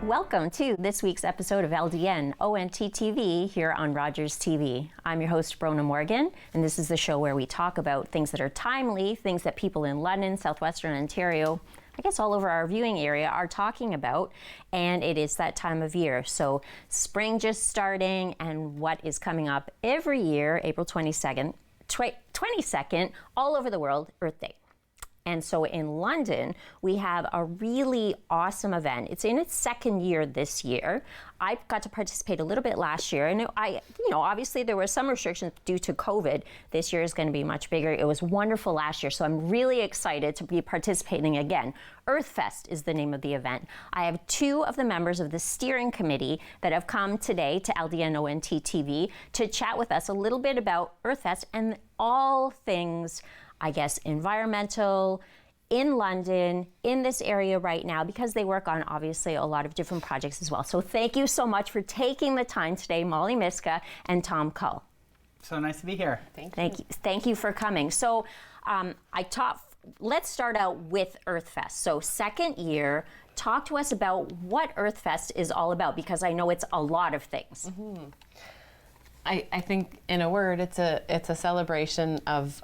welcome to this week's episode of LdnOnt TV here on Rogers TV. I'm your host, Bronagh Morgan, and this is the show where we talk about things that are timely, things that people in London, southwestern Ontario, I guess all over our viewing area are talking about, and it is that time of year. So spring just starting, and what is coming up every year, April 22nd, all over the world, Earth Day. And so in London, we have a really awesome event. It's in its second year this year. I got to participate a little bit last year, and obviously there were some restrictions due to COVID. This year is going to be much bigger. It was wonderful last year, so I'm really excited to be participating again. EarthFest is the name of the event. I have two of the members of the steering committee that have come today to LdnOnt TV to chat with us a little bit about EarthFest and all things, I guess, environmental, in London, in this area right now, because they work on obviously a lot of different projects as well. So thank you so much for taking the time today, Molly Miska and Tom Cull. So nice to be here. Thank you for coming. So let's start out with EarthFest. So second year, talk to us about what EarthFest is all about, because I know it's a lot of things. Mm-hmm. I think in a word, it's a celebration of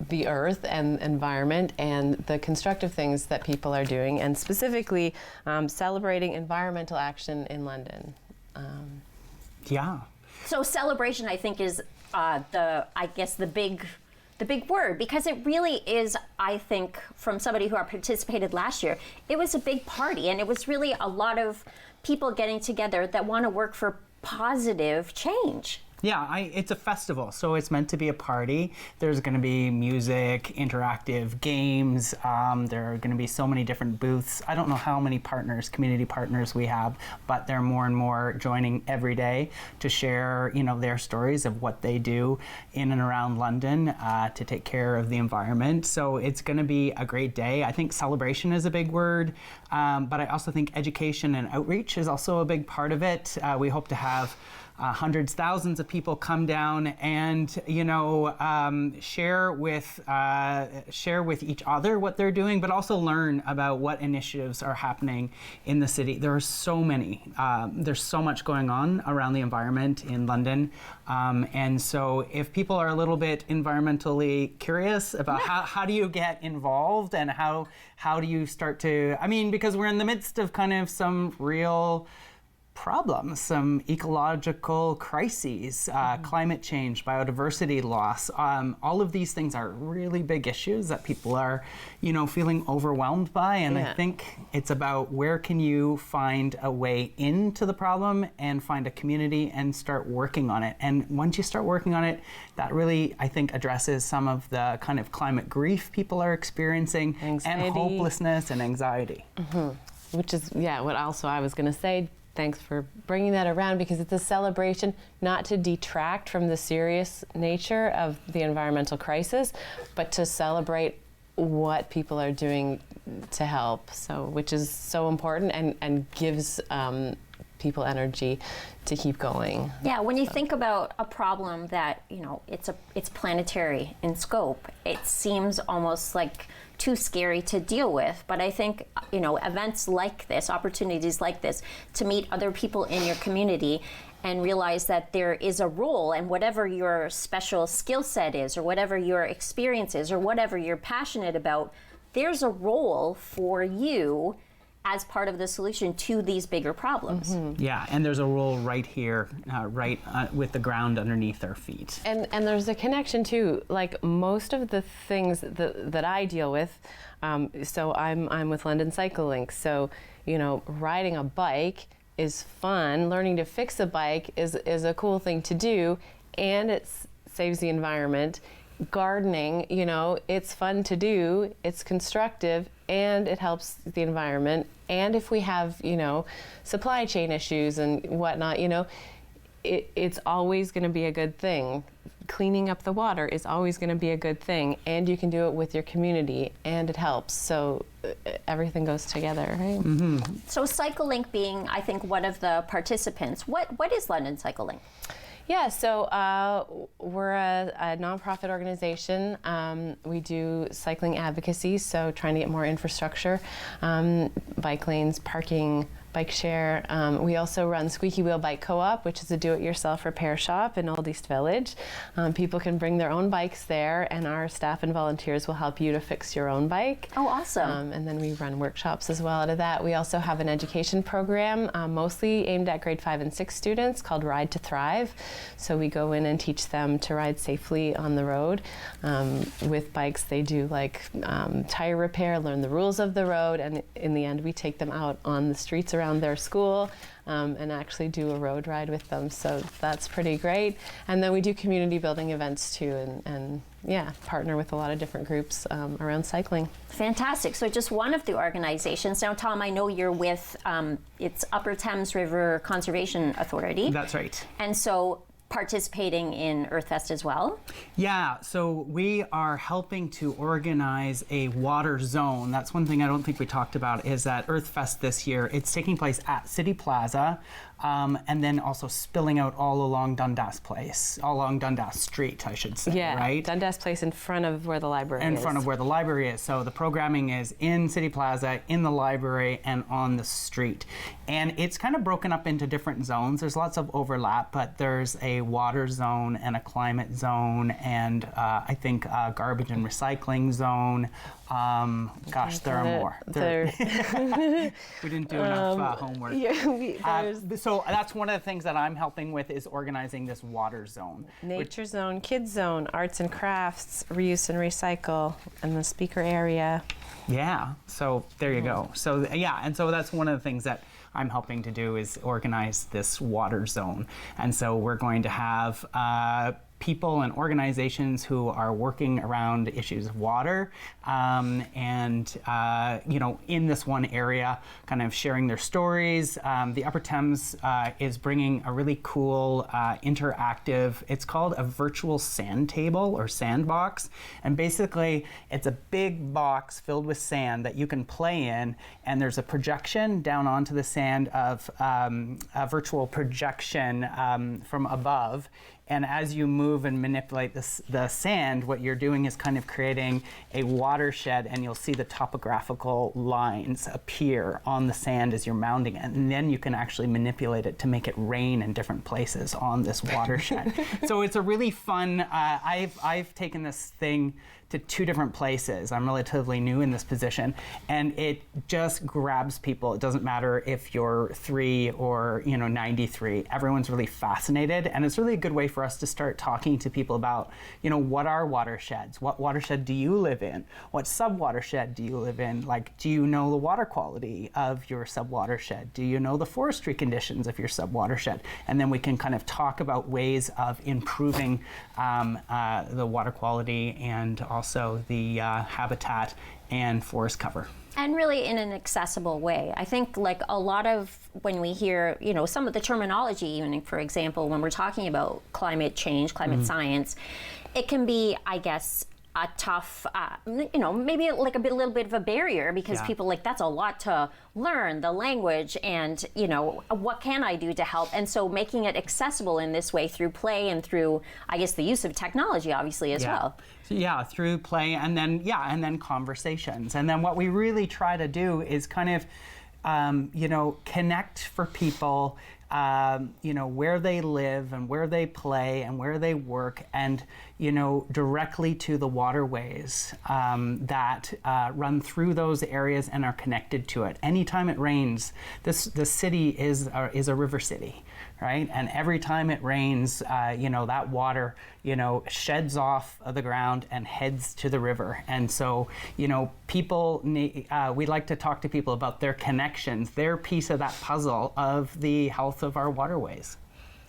the earth and environment and the constructive things that people are doing, and specifically celebrating environmental action in London. Yeah. So celebration, I think, is the big word, because it really is, I think, from somebody who participated last year, it was a big party, and it was really a lot of people getting together that want to work for positive change. Yeah, it's a festival, so it's meant to be a party. There's going to be music, interactive games. There are going to be so many different booths. I don't know how many community partners we have, but there are more and more joining every day to share, their stories of what they do in and around London to take care of the environment. So it's going to be a great day. I think celebration is a big word, but I also think education and outreach is also a big part of it. We hope to have hundreds, thousands of people come down and share with each other what they're doing, but also learn about what initiatives are happening in the city. There are so many. There's so much going on around the environment in London, and so if people are a little bit environmentally curious about how do you get involved and how do you start to, because we're in the midst of kind of some real problems, some ecological crises, climate change, biodiversity loss. All of these things are really big issues that people are, feeling overwhelmed by. And I think it's about where can you find a way into the problem and find a community and start working on it. And once you start working on it, that really, I think, addresses some of the kind of climate grief people are experiencing, anxiety, and hopelessness and anxiety. Mm-hmm. Which is, what also I was going to say. Thanks for bringing that around, because it's a celebration not to detract from the serious nature of the environmental crisis, but to celebrate what people are doing to help. So, which is so important and gives people energy to keep going. Yeah, when you think about a problem that, it's planetary in scope, it seems almost like too scary to deal with. But I think, events like this, opportunities like this, to meet other people in your community and realize that there is a role, and whatever your special skill set is, or whatever your experience is, or whatever you're passionate about, there's a role for you as part of the solution to these bigger problems. Mm-hmm. Yeah, and there's a role right here, with the ground underneath our feet. And there's a connection too, like most of the things that I deal with, so I'm with London Cycle Link, so, riding a bike is fun, learning to fix a bike is a cool thing to do, and it saves the environment. Gardening, it's fun to do, it's constructive, and it helps the environment. And if we have, supply chain issues and whatnot, it's always going to be a good thing. Cleaning up the water is always going to be a good thing, and you can do it with your community, and it helps. So everything goes together, right? Mm-hmm. So Cycle Link being, I think, one of the participants, what is London Cycle Link? Yeah, so we're a nonprofit organization. We do cycling advocacy, so trying to get more infrastructure, bike lanes, parking, bike share. We also run Squeaky Wheel Bike Co-op, which is a do-it-yourself repair shop in Old East Village. People can bring their own bikes there, and our staff and volunteers will help you to fix your own bike. Oh, awesome. And then we run workshops as well out of that. We also have an education program, mostly aimed at grade 5 and 6 students, called Ride to Thrive. So we go in and teach them to ride safely on the road. With bikes, they do like tire repair, learn the rules of the road, and in the end we take them out on the streets around their school and actually do a road ride with them. So that's pretty great. And then we do community building events too, and yeah, partner with a lot of different groups around cycling. Fantastic. So just one of the organizations. Now, Tom, I know you're with, it's Upper Thames River Conservation Authority. That's right. And so participating in EarthFest as well? Yeah, so we are helping to organize a water zone. That's one thing I don't think we talked about, is that EarthFest this year, it's taking place at City Plaza, and then also spilling out all along Dundas Place, all along Dundas Street, I should say, yeah, right? Dundas Place in front of where the library is. In front of where the library is. So the programming is in City Plaza, in the library, and on the street. And it's kind of broken up into different zones. There's lots of overlap, but there's a water zone and a climate zone, and I think a garbage and recycling zone. Gosh, there are more. We didn't do enough homework. Yeah, so that's one of the things that I'm helping with, is organizing this water zone. Nature zone, kids zone, arts and crafts, reuse and recycle, and the speaker area. Yeah, so there you go. So yeah, and so that's one of the things that I'm helping to do, is organize this water zone. And so we're going to have people and organizations who are working around issues of water, and you know, in this one area, kind of sharing their stories. The Upper Thames is bringing a really cool interactive, it's called a virtual sand table or sandbox, and basically it's a big box filled with sand that you can play in, and there's a projection down onto the sand of a virtual projection from above. And as you move and manipulate the sand, what you're doing is kind of creating a watershed, and you'll see the topographical lines appear on the sand as you're mounting it. And then you can actually manipulate it to make it rain in different places on this watershed. So it's a really fun, I've taken this thing to 2 different places. I'm relatively new in this position, and it just grabs people. It doesn't matter if you're 3 or 93. Everyone's really fascinated, and it's really a good way for us to start talking to people about, what are watersheds? What watershed do you live in? What sub-watershed do you live in? Like, do you know the water quality of your sub-watershed? Do you know the forestry conditions of your sub-watershed? And then we can kind of talk about ways of improving the water quality and also the habitat and forest cover. And really in an accessible way. I think like a lot of when we hear, some of the terminology, even for example, when we're talking about climate change, climate science, it can be, I guess, a tough, maybe like a little bit of a barrier, because people that's a lot to learn, the language, and what can I do to help? And so making it accessible in this way through play and through, I guess, the use of technology, obviously, as well. Yeah, through play, and then conversations. And then what we really try to do is kind of, connect for people, where they live and where they play and where they work, and, directly to the waterways that run through those areas and are connected to it. Anytime it rains, the city is a river city, right? And every time it rains, that water, sheds off of the ground and heads to the river. And so, people we like to talk to people about their connections, their piece of that puzzle of the health of our waterways.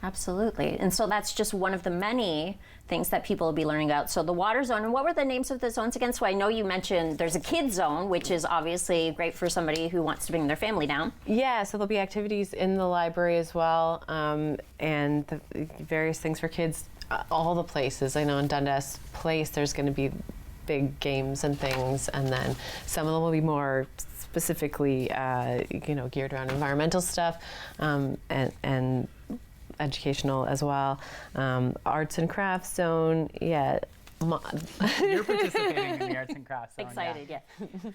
Absolutely. And so that's just one of the many things that people will be learning about. So the water zone, and what were the names of the zones again? So I know you mentioned there's a kids zone, which is obviously great for somebody who wants to bring their family down. Yeah, so there'll be activities in the library as well, and the various things for kids, all the places. I know in Dundas Place there's going to be big games and things, and then some of them will be more specifically geared around environmental stuff, and educational as well. Arts and crafts zone, You're participating in the arts and crafts zone. Excited, yeah.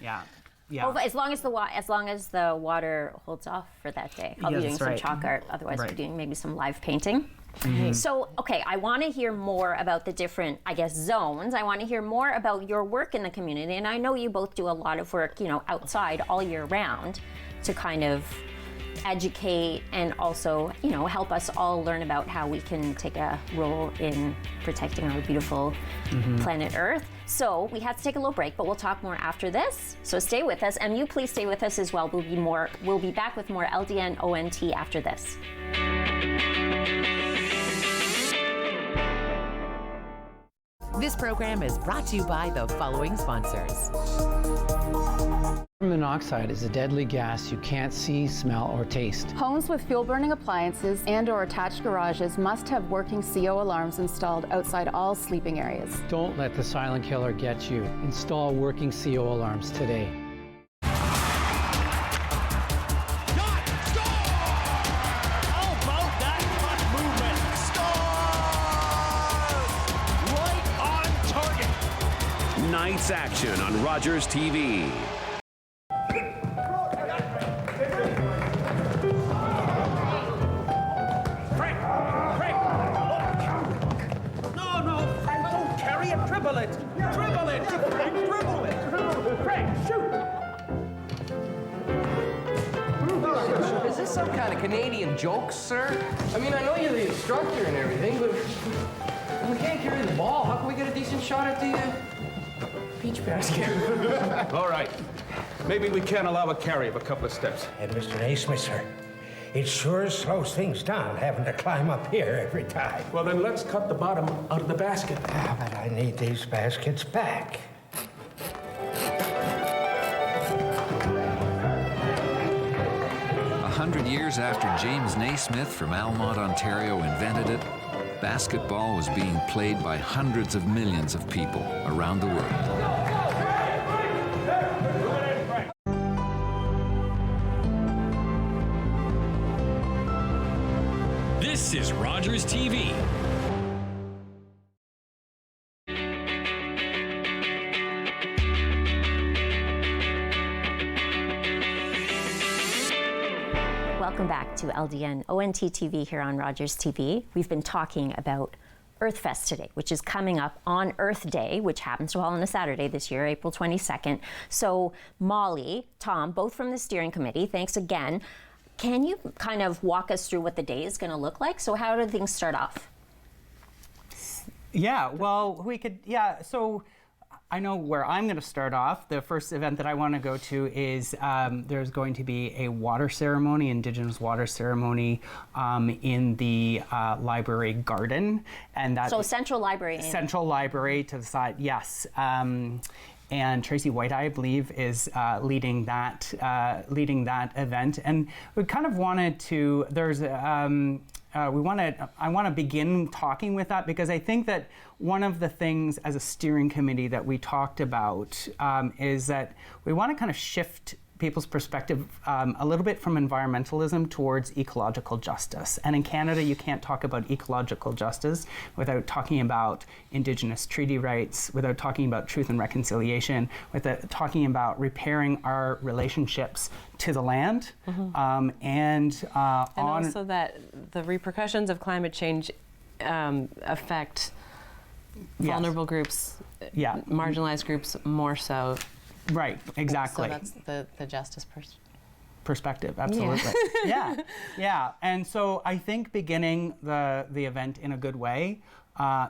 Yeah. Yeah. Oh, as long as the water holds off for that day. I'll Yeah, be doing that's some right. chalk art. Otherwise, Right. we're doing maybe some live painting. Mm-hmm. So, okay, I want to hear more about the different, I guess, zones. I want to hear more about your work in the community. And I know you both do a lot of work, outside all year round to kind of educate and also, help us all learn about how we can take a role in protecting our beautiful planet Earth. So we have to take a little break, but we'll talk more after this. So stay with us, and you please stay with us as well. We'll be back with more LdnOnt after this. This program is brought to you by the following sponsors. Carbon monoxide is a deadly gas you can't see, smell, or taste. Homes with fuel-burning appliances and/or attached garages must have working CO alarms installed outside all sleeping areas. Don't let the silent killer get you. Install working CO alarms today. Night's action on Rogers TV. Frank! No, Frank, don't carry it. Dribble it, Frank, dribble it. Frank, shoot! Is this some kind of Canadian joke, sir? I mean, I know you're the instructor and everything, but we can't carry the ball. How can we get a decent shot at the peach basket? All right. Maybe we can allow a carry of a couple of steps. And Mr. Naismith, sir, it sure slows things down having to climb up here every time. Well, then let's cut the bottom out of the basket. Ah, but I need these baskets back. 100 years after James Naismith from Almont, Ontario invented it, basketball was being played by hundreds of millions of people around the world. This is Rogers TV. Welcome back to LdnOnt TV here on Rogers TV. We've been talking about EarthFest today, which is coming up on Earth Day, which happens to fall on a Saturday this year, April 22nd. So Molly, Tom, both from the steering committee, thanks again. Can you kind of walk us through what the day is going to look like? So how do things start off? Yeah, well, we could, so I know where I'm going to start off. The first event that I want to go to is there's going to be a water ceremony, Indigenous water ceremony, in the library garden. And that, so Central Library. Central Library to the side, yes. And Tracy White, I believe, is leading that event. And we kind of wanted to, I want to begin talking with that because I think that one of the things as a steering committee that we talked about is that we want to kind of shift people's perspective a little bit from environmentalism towards ecological justice. And in Canada, you can't talk about ecological justice without talking about Indigenous treaty rights, without talking about truth and reconciliation, without talking about repairing our relationships to the land. And also that the repercussions of climate change affect vulnerable groups, marginalized groups more so. Right, exactly. So that's the justice perspective, absolutely. Yeah. And so I think beginning the event in a good way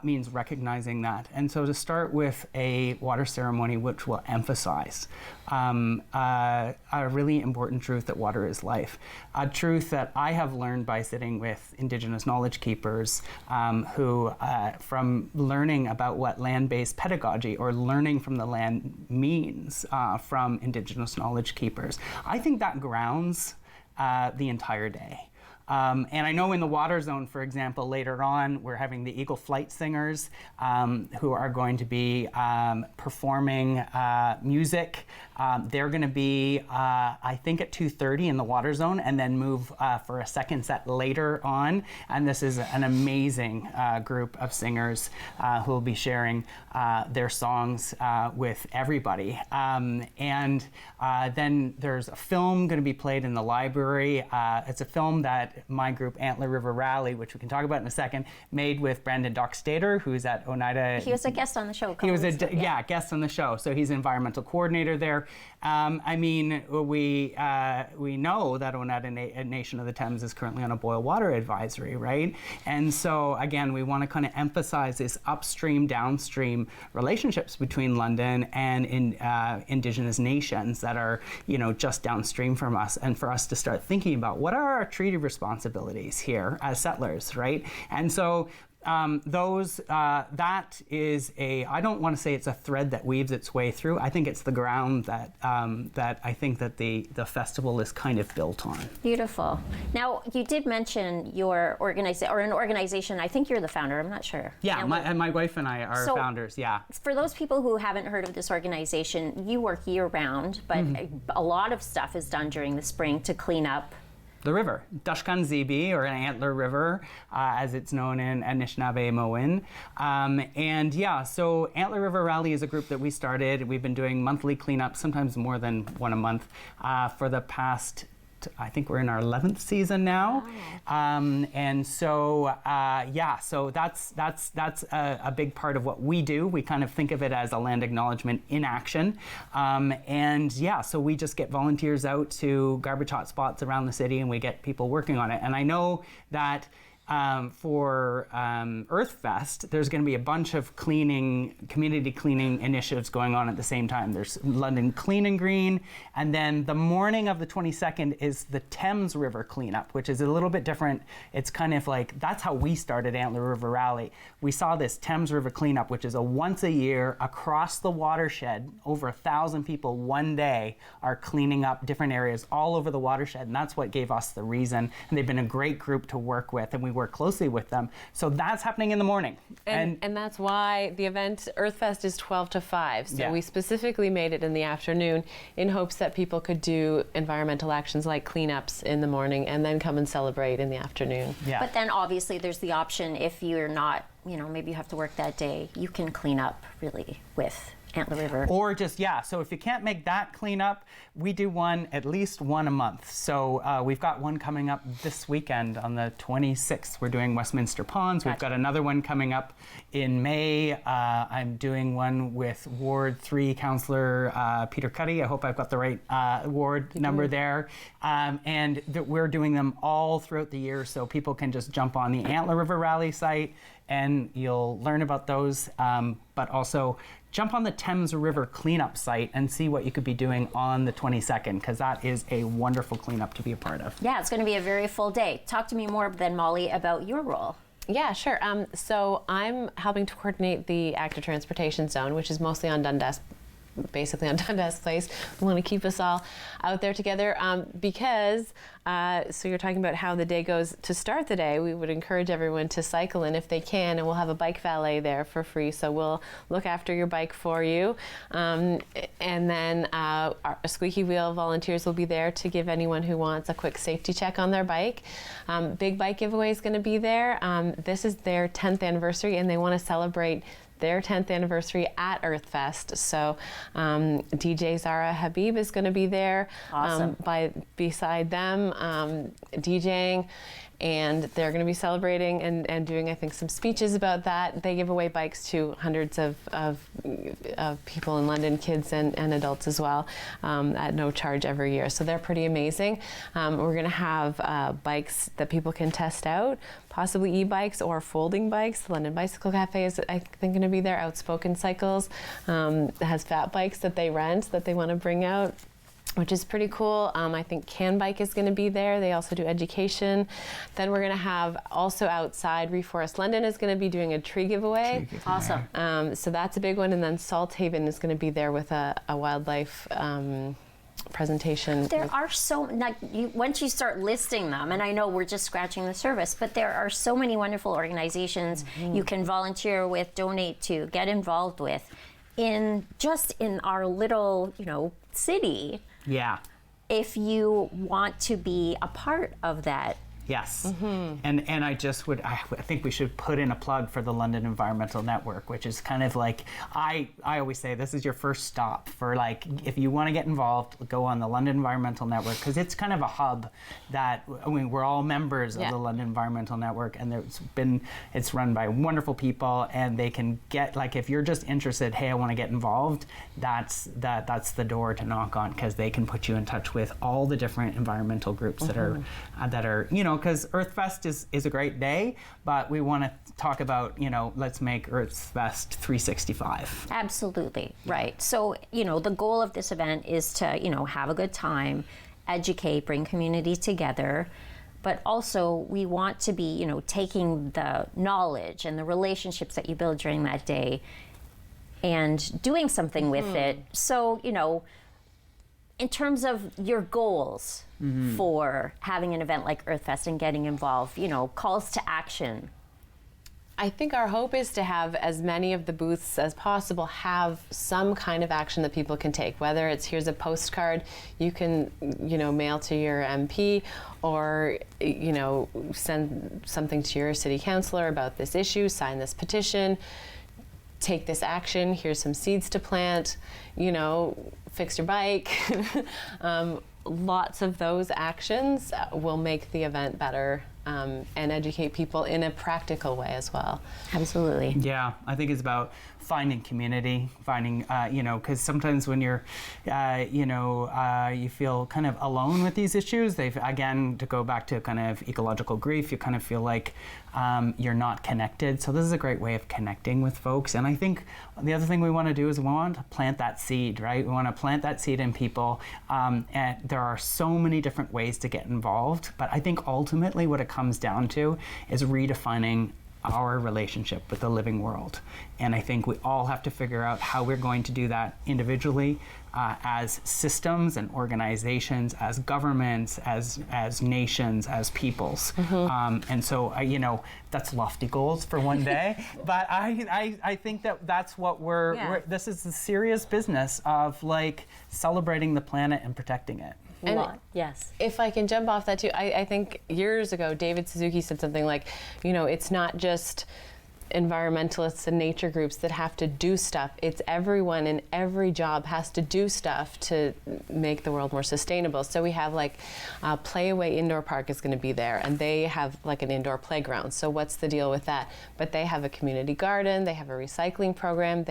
means recognizing that. And so to start with a water ceremony which will emphasize a really important truth that water is life. A truth that I have learned by sitting with Indigenous knowledge keepers who, from learning about what land-based pedagogy or learning from the land means from Indigenous knowledge keepers, I think that grounds the entire day. And I know in the water zone, for example, later on, we're having the Eagle Flight Singers who are going to be performing music They're going to be, I think, at 2:30 in the water zone, and then move for a second set later on. And this is an amazing group of singers who will be sharing their songs with everybody. And then there's a film going to be played in the library. It's a film that my group, Antler River Rally, which we can talk about in a second, made with Brandon Dockstader, who's at Oneida. He was a guest on the show. He was a guest on the show, so he's an environmental coordinator there. I mean, we know that Oneida Nation of the Thames is currently on a boil water advisory, right? And so again, we want to kind of emphasize this upstream, downstream relationships between London and Indigenous nations that are, just downstream from us, and for us to start thinking about what are our treaty responsibilities here as settlers, right? And so that is I don't want to say it's a thread that weaves its way through. I think it's the ground that I think that the festival is kind of built on. Beautiful. Now, you did mention your organization. I think you're the founder. I'm not sure. Yeah, and my wife and I are founders, yeah. For those people who haven't heard of this organization, you work year-round, but a lot of stuff is done during the spring to clean up the river, Dushkan Zibi, or Antler River, as it's known in Anishinaabe-Moin. So Antler River Rally is a group that we started. We've been doing monthly cleanups, sometimes more than one a month, for the past, I think we're in our 11th season now. So that's a big part of what we do. We kind of think of it as a land acknowledgement in action. So we just get volunteers out to garbage hot spots around the city, and we get people working on it. And I know that for EarthFest, there's going to be a bunch of community cleaning initiatives going on at the same time. There's London Clean and Green, and then the morning of the 22nd is the Thames River cleanup, which is a little bit different. It's kind of like, that's how we started Antler River Rally. We saw this Thames River cleanup, which is a once a year across the watershed. Over 1,000 people one day are cleaning up different areas all over the watershed, and that's what gave us the reason. And they've been a great group to work with, and we work closely with them. So that's happening in the morning. And that's why the event EarthFest is 12 to 5. So we specifically made it in the afternoon in hopes that people could do environmental actions like cleanups in the morning and then come and celebrate in the afternoon. Yeah. But then obviously there's the option, if you're not, maybe you have to work that day, you can clean up really with Antler River. Or just, so if you can't make that cleanup, we do at least one a month. So we've got one coming up this weekend on the 26th. We're doing Westminster Ponds. We've got another one coming up in May. I'm doing one with Ward 3 Councillor Peter Cuddy. I hope I've got the right ward number there. And we're doing them all throughout the year, so people can just jump on the Antler River Rally site and you'll learn about those, but also jump on the Thames River cleanup site and see what you could be doing on the 22nd, because that is a wonderful cleanup to be a part of. Yeah, it's going to be a very full day. Talk to me more then, Molly, about your role. Yeah, sure. So I'm helping to coordinate the active transportation zone, which is mostly on Dundas Place. We want to keep us all out there together because, so you're talking about how the day goes. To start the day, we would encourage everyone to cycle in if they can, and we'll have a bike valet there for free, so we'll look after your bike for you. And then our squeaky wheel volunteers will be there to give anyone who wants a quick safety check on their bike. Big bike giveaway is going to be there. This is their 10th anniversary, and they want to celebrate their 10th anniversary at EarthFest. So DJ Zara Habib is going to be there. Awesome. Beside them, DJing. And they're going to be celebrating and doing, I think, some speeches about that. They give away bikes to hundreds of people in London, kids and adults as well, at no charge every year. So they're pretty amazing. We're going to have bikes that people can test out, possibly e-bikes or folding bikes. The London Bicycle Cafe is, I think, going to be there. Outspoken Cycles has fat bikes that they rent that they want to bring out, which is pretty cool. I think Can Bike is going to be there. They also do education. Then we're going to have also outside, Reforest London is going to be doing a tree giveaway. Awesome. So that's a big one. And then Salthaven is going to be there with a wildlife presentation. There are once you start listing them, and I know we're just scratching the surface, but there are so many wonderful organizations you can volunteer with, donate to, get involved with. in our little, city, Yeah. if you want to be a part of that. Yes, and I think we should put in a plug for the London Environmental Network, which is kind of like, I always say this is your first stop for, like, if you want to get involved, go on the London Environmental Network, because it's kind of a hub that, we're all members of the London Environmental Network, and it's run by wonderful people, and they can get, like, if you're just interested, hey, I want to get involved, that's the door to knock on, because they can put you in touch with all the different environmental groups that are because EarthFest is a great day, but we want to talk about, let's make EarthFest 365. Absolutely, right. So, the goal of this event is to, have a good time, educate, bring community together, but also we want to be, taking the knowledge and the relationships that you build during that day and doing something with it. So, in terms of your goals for having an event like EarthFest and getting involved, calls to action. I think our hope is to have as many of the booths as possible have some kind of action that people can take, whether it's here's a postcard you can, mail to your MP, or, send something to your city councillor about this issue, sign this petition, take this action, here's some seeds to plant, fix your bike. Lots of those actions will make the event better and educate people in a practical way as well. Absolutely. Yeah, I think it's about finding community, because sometimes when you're, you feel kind of alone with these issues, again, to go back to kind of ecological grief, you kind of feel like you're not connected. So this is a great way of connecting with folks. And I think the other thing we want to do is we want to plant that seed, right? We want to plant that seed in people. And there are so many different ways to get involved. But I think ultimately what it comes down to is redefining our relationship with the living world. And I think we all have to figure out how we're going to do that individually, as systems and organizations, as governments, as nations, as peoples. And so, that's lofty goals for one day, but I think that's what this is the serious business of, like, celebrating the planet and protecting it. And yes. If I can jump off that too, I think years ago, David Suzuki said something like, it's not just environmentalists and nature groups that have to do stuff. It's everyone in every job has to do stuff to make the world more sustainable. So we have Playaway Indoor Park is going to be there, and they have like an indoor playground. So what's the deal with that? But they have a community garden, they have a recycling program,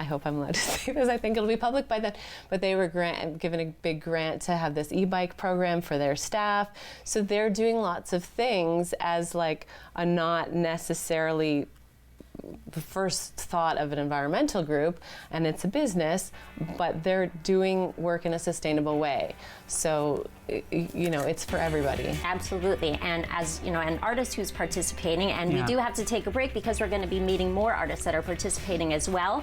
I hope I'm allowed to say this, I think it'll be public by then, but they were given a big grant to have this e-bike program for their staff. So they're doing lots of things as like a not necessarily the first thought of an environmental group, and it's a business, but they're doing work in a sustainable way. So, it's for everybody. Absolutely. And as, an artist who's participating, and we do have to take a break because we're going to be meeting more artists that are participating as well.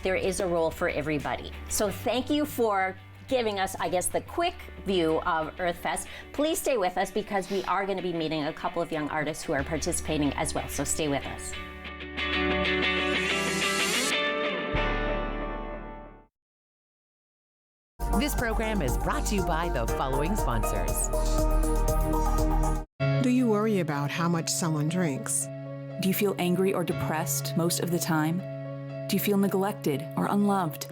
There is a role for everybody. So thank you for giving us, I guess, the quick view of EarthFest. Please stay with us because we are going to be meeting a couple of young artists who are participating as well. So stay with us. This program is brought to you by the following sponsors. Do you worry about how much someone drinks? Do you feel angry or depressed most of the time? Do you feel neglected or unloved?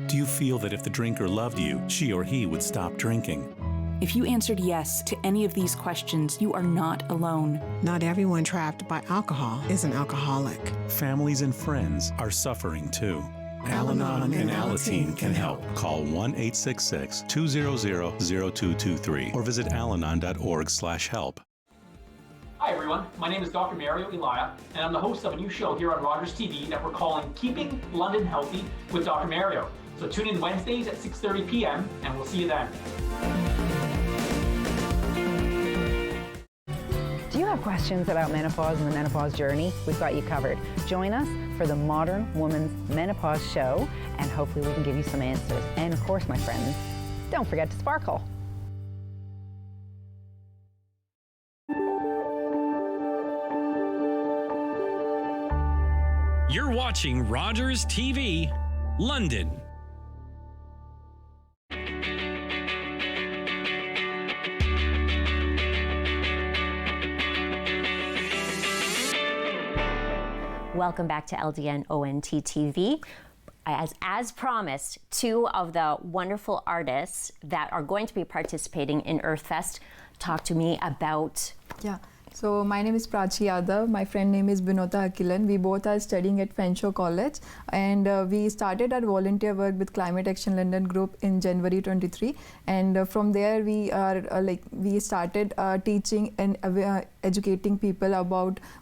Do you feel that if the drinker loved you, she or he would stop drinking? If you answered yes to any of these questions, you are not alone. Not everyone trapped by alcohol is an alcoholic. Families and friends are suffering too. LdnOnt and LdnOnt can help. Call 1-866-200-0223 or visit LdnOnt.org/help. Hi everyone, my name is Dr. Mario Elia, and I'm the host of a new show here on Rogers TV that we're calling Keeping London Healthy with Dr. Mario. So tune in Wednesdays at 6:30 p.m. and we'll see you then. Do you have questions about menopause and the menopause journey? We've got you covered. Join us for the Modern Woman's Menopause Show, and hopefully we can give you some answers. And of course, my friends, don't forget to sparkle. You're watching Rogers TV, London. Welcome back to LdnOnt TV. As promised, two of the wonderful artists that are going to be participating in EarthFest talk to me about... Yeah. So my name is Prachi Yadav. My friend name is Binota Akilan. We both are studying at Fenshaw College, and we started our volunteer work with Climate Action London Group in January 23. And from there, we are we started teaching and educating people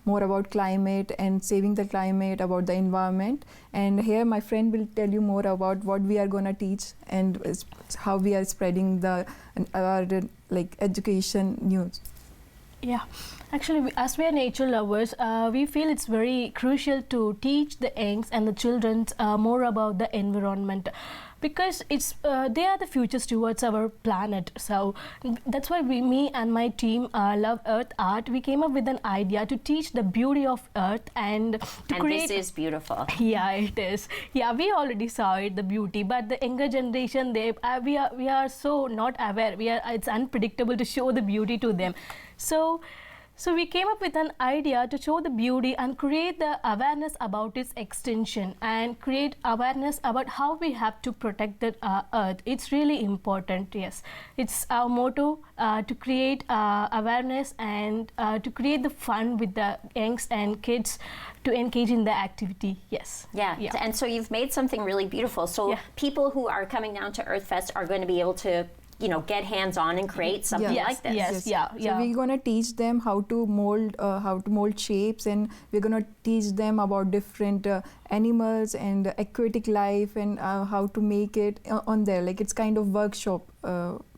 more about climate and saving the climate, about the environment. And here, my friend will tell you more about what we are going to teach and how we are spreading our education news. Yeah, actually, as we are nature lovers, we feel it's very crucial to teach the youngs and the children more about the environment, because they are the future stewards of our planet. So that's why me and my team love Earth Art. We came up with an idea to teach the beauty of Earth and to create. This is beautiful. Yeah, it is. Yeah, we already saw it, the beauty, but the younger generation, we are so not aware. It's unpredictable to show the beauty to them. So we came up with an idea to show the beauty and create the awareness about its extinction and create awareness about how we have to protect the Earth. It's really important, yes. It's our motto to create awareness and to create the fun with the youngs and kids to engage in the activity, yes. Yeah, and so you've made something really beautiful. So people who are coming down to EarthFest are going to be able to get hands-on and create something like this. Yes. So we're gonna teach them how to mold shapes, and we're gonna teach them about different animals and aquatic life and how to make it on there. It's kind of workshop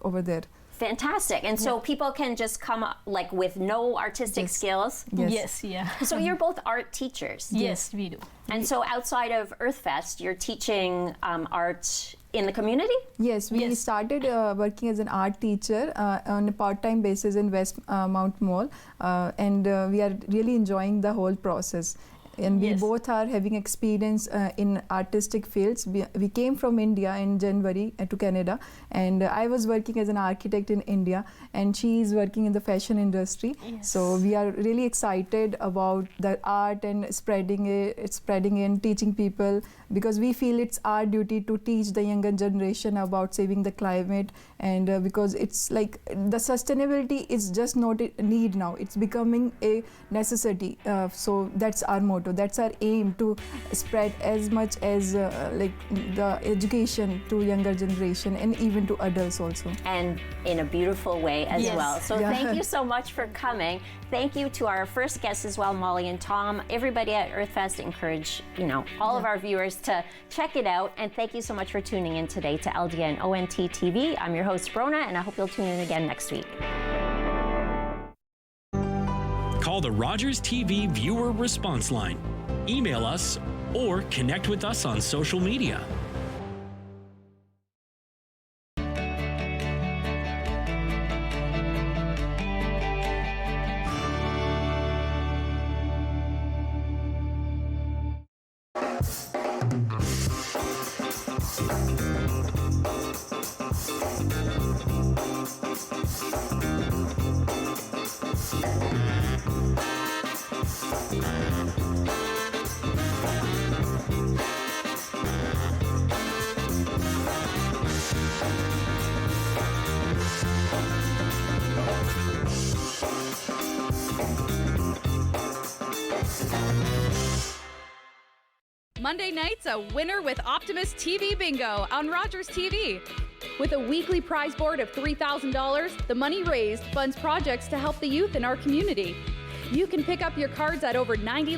over there. Fantastic. And so people can just come up with no artistic skills? Yes, yeah. So you're both art teachers? Yes, we do. And so outside of EarthFest, you're teaching art in the community? Yes, we started working as an art teacher on a part-time basis in West Mount Mall, and we are really enjoying the whole process. And we both are having experience in artistic fields. We came from India in January to Canada, and I was working as an architect in India, and she is working in the fashion industry. Yes. So we are really excited about the art and spreading and teaching people, because we feel it's our duty to teach the younger generation about saving the climate, and because it's the sustainability is just not a need now, it's becoming a necessity. So that's our motto, that's our aim, to spread as much as the education to younger generation and even to adults also. And in a beautiful way as well. So thank you so much for coming. Thank you to our first guests as well, Molly and Tom. Everybody at EarthFest, encourage all of our viewers to check it out. And thank you so much for tuning in today to LdnOnt TV. I'm your host, Bronagh, and I hope you'll tune in again next week. Call the Rogers TV viewer response line, email us, or connect with us on social media. Monday nights, a winner with Optimus TV Bingo on Rogers TV. With a weekly prize board of $3,000, the money raised funds projects to help the youth in our community. You can pick up your cards at over 90